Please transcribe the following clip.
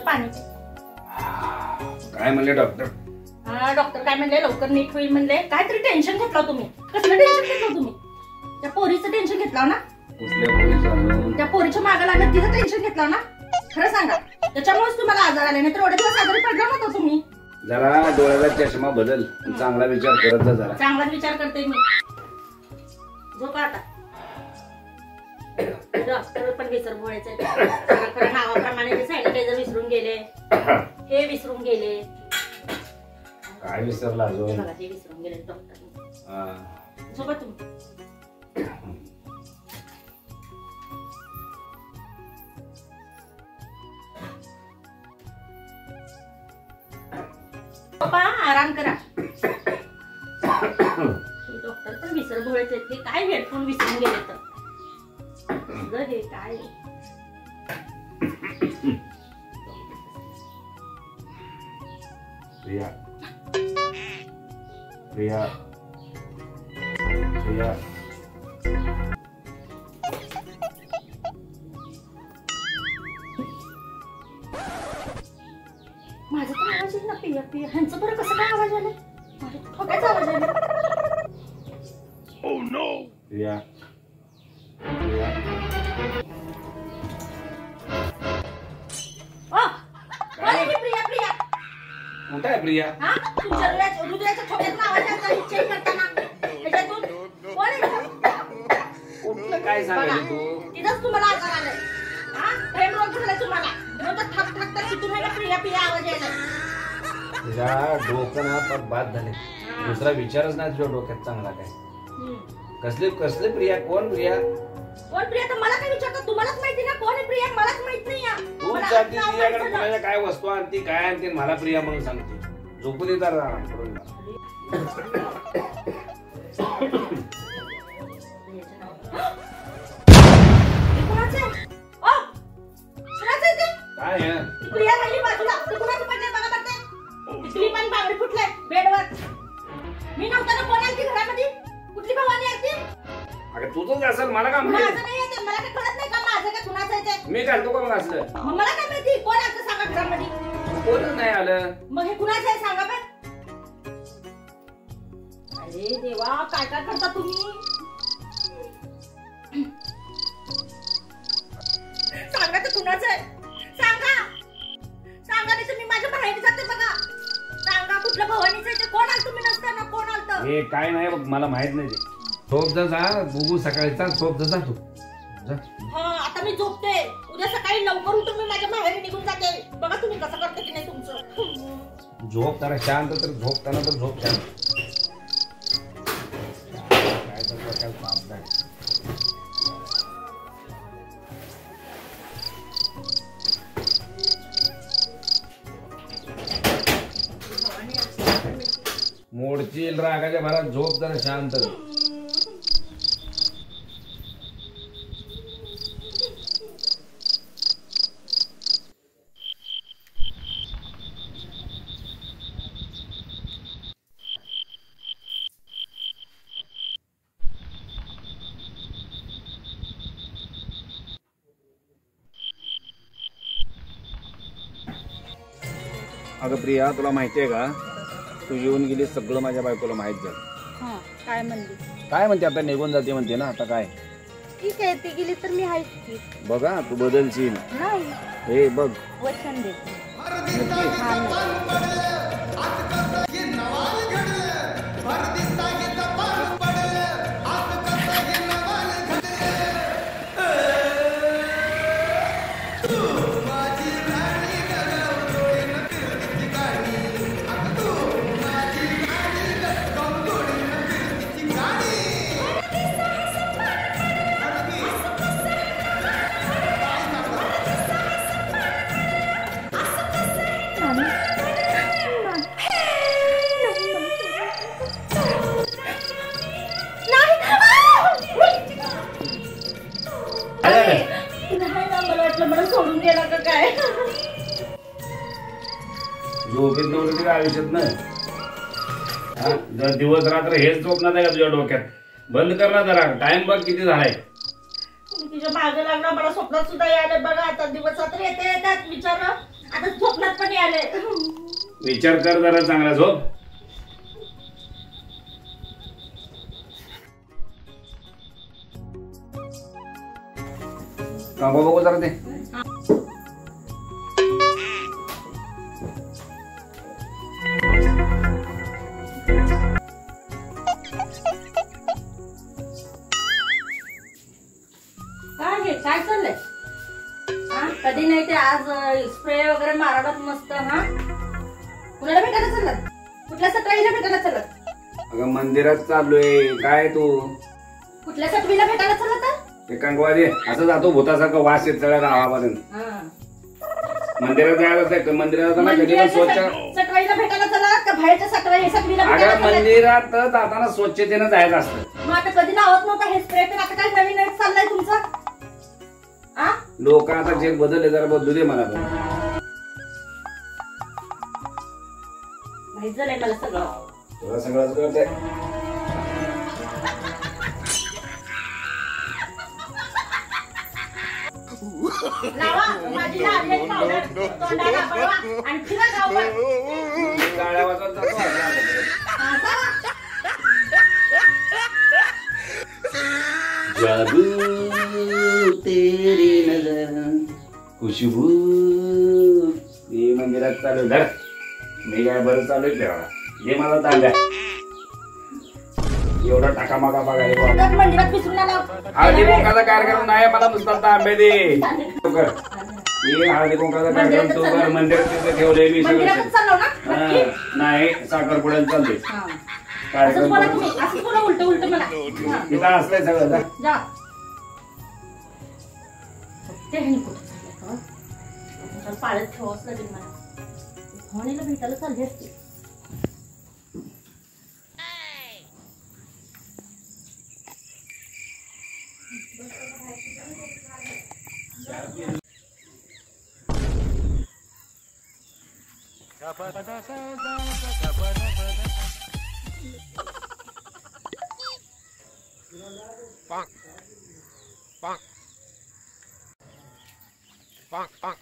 पाणी काय म्हणले डॉक्टर? डॉक्टर काय म्हणले लवकर नीट होईल म्हणले. काहीतरी टेन्शन घेतलं तुम्ही. कसलं टेन्शन घेतलं तुम्ही? त्या पोरीचं टेन्शन घेतलं ना? कुठल्या पोरीचं? त्या पोरीच्या मागे लागत तिचं टेन्शन घेतलं ना? खरं सांगा. त्याच्यामुळेच तुम्हाला आजार आले नाही तर एवढे दिवस आजारी पडला नव्हता तुम्ही. जरा डोळ्याला चष्मा बदल. चांगला विचार करत जा जरा. चांगला विचार करते मी. झोपा आता. डॉक्टर पण विसर बोलायचं. खरं नावाप्रमाणे सॅनिटायझर विसरून गेले. हे विसरून गेले. काय विसरला अजून? हे विसरून गेले डॉक्टर. झोपा तुम्ही. आराम करा. डॉक्टर पण विसर भोळायचे. ते काय हेडफोन विसरून गेले तर हे काय प्रिया प्रिया प्रिया माझा तर आवाज येईल ना. पिया पिया ह्यांचं बरं कसं काय आवाज आला? माझ्या ठोक्याचा आवाज आला. Oh no. प्रिया प्रिया प्रिया प्रिया कुठं आहे प्रिया? हा तुमच्या हृदयाच्या ठोक्याचा आवाज आला. चेक करताना ह्याच्यातून कोण आहे? कुठलं काय सांगायचं तू? तिथंच तुम्हाला आजार आलाय. हा प्रेम रोग झालाय तुम्हाला. ठक ठक तर तिथून प्रिया प्रिया आवाज यायला. तुझ्या डोकं ना पण बाद झाले. दुसरा विचारच नाही तुझ्या डोक्यात चांगला काय. कसले कसले प्रिया? कोण प्रिया? कोण प्रिया? तर मला काय विचारतो? तुम्हालाच माहिती ना कोण आहे प्रिया? मलाच माहित नाही. तू जाती प्रियाकडे कोणाच्या काय वस्तू आणती काय आणते मला प्रिया म्हणून सांगते. झोपू दे तर करून काय प्रिया राहिली बाजूला. कुणाचं पडलंय बघा बघते. तुम्ही पण बांगडी फुटलाय बेडवर. मी नव्हता ना. कोण आलती घरामध्ये? कुठली भवानी आलती? अगं तुझंच असेल मला काय माझं नाही येते. मला काय कळत नाही का माझं का कुणाचं येते? मी घालतो का मग असलं? मग मला काय माहिती कोण आलतं सांगा घरामध्ये? कोणच नाही आलं. मग हे कुणाचं आहे सांगा पण. अरे देवा काय काय करता तुम्ही? सांगा तर कुणाचं आहे? सांगा सांगा नाही तर मी माझ्या बाहेर जाते बघा. सांगा कुठलं भवानीचं आहे ते. कोण आलं तुम्ही नसताना? कोण आलतं? हे काय नाही बघ मला माहित नाही. झोप जा बघू सकाळीचा. झोप जा तू. आता मी झोपते. उद्या सकाळी लवकर उठून मी माझ्या बाहेर निघून जाते. बघा तुम्ही कसं करते की नाही तुमचं. झोप जरा शांत. तर झोपताना तर झोप शांत. काय तर काय काम नाही. मोडचील रागाच्या भरात झोप जरा शांत. अगं प्रिया तुला माहितीये का? तू येऊन गेली सगळं माझ्या बायकोला माहित झालं. काय म्हणली? काय म्हणते आता निघून जाते म्हणते ना. आता काय ठीक आहे ती गेली तर मी आहेच की. बघा तू बदलशील. नाही हे बघ वचन देते. मला सोडून गेला का काय? झोपेत नव्हतं ते आयुष्यात ना. हा, जर दिवस रात्र हेच झोपणार आहे का तुझ्या डोक्यात? बंद कर ना जरा. टाइम बघ किती झालाय. तुझ्या मागे लागणार मला स्वप्नात सुद्धा यायले बघा. आता दिवस रात्र येते येतात विचार. आता स्वप्नात पण यायले. विचार कर जरा चांगला. झोप. थांबा बघू जरा ते. काय चाललंय? हा कधी नाही ते आज स्प्रे वगैरे मारायला मस्त. हा कुणाला भेटायला चालत? कुठल्या सटवाईला भेटायला चालत? अगं मंदिरात चाललोय. काय तू? कुठल्या सटवीला भेटायला चालत? ते कंगवादी असं जातो भूतासारखं वास येत सगळ्या गावापर्यंत. मंदिरात जायला असतं. मंदिरात कधी पण स्वच्छ. सटवाईला भेटायला चालत का बाहेरच्या सटवीला? अगं मंदिरात जाताना स्वच्छतेनं जायचं असतं. मग आता कधी लावत नव्हता हे स्प्रे? तर आता काय नवीन नवीन चाललंय तुमचं? लोक आता जे बदलले जरा बदलू दे मला पण. माहित झालंय मला सगळं. तुला सगळंच कळतंय. लावा माझी लाडली पावडर तोंडाला बळवा आणि फिरा गावभर. गाड्या वाजवत जातो. जादू तेरी नजर खुशबू. मी मंदिरात चालू धर. मी काय बरं चालू ठेवा. हे मला तांब्या एवढा टाकामाका बघा. हे मंदिरात विसरून आला. हळदी कुंकाचा कार्यक्रम नाही. मला नुसता तांबे दे. हळदी कुंकाचा कार्यक्रम तो कर. मंदिरात तिथे ठेवलंय मी सगळं. नाही साखरपुड्याला चाललोय. कार्यक्रम उलट उलट मला तिथं असलंय सगळं. जा पाळत ठेवाच लागेल मला. भवानीला भेटायला चालली असते. Bonk. Bonk. Bonk. Bonk.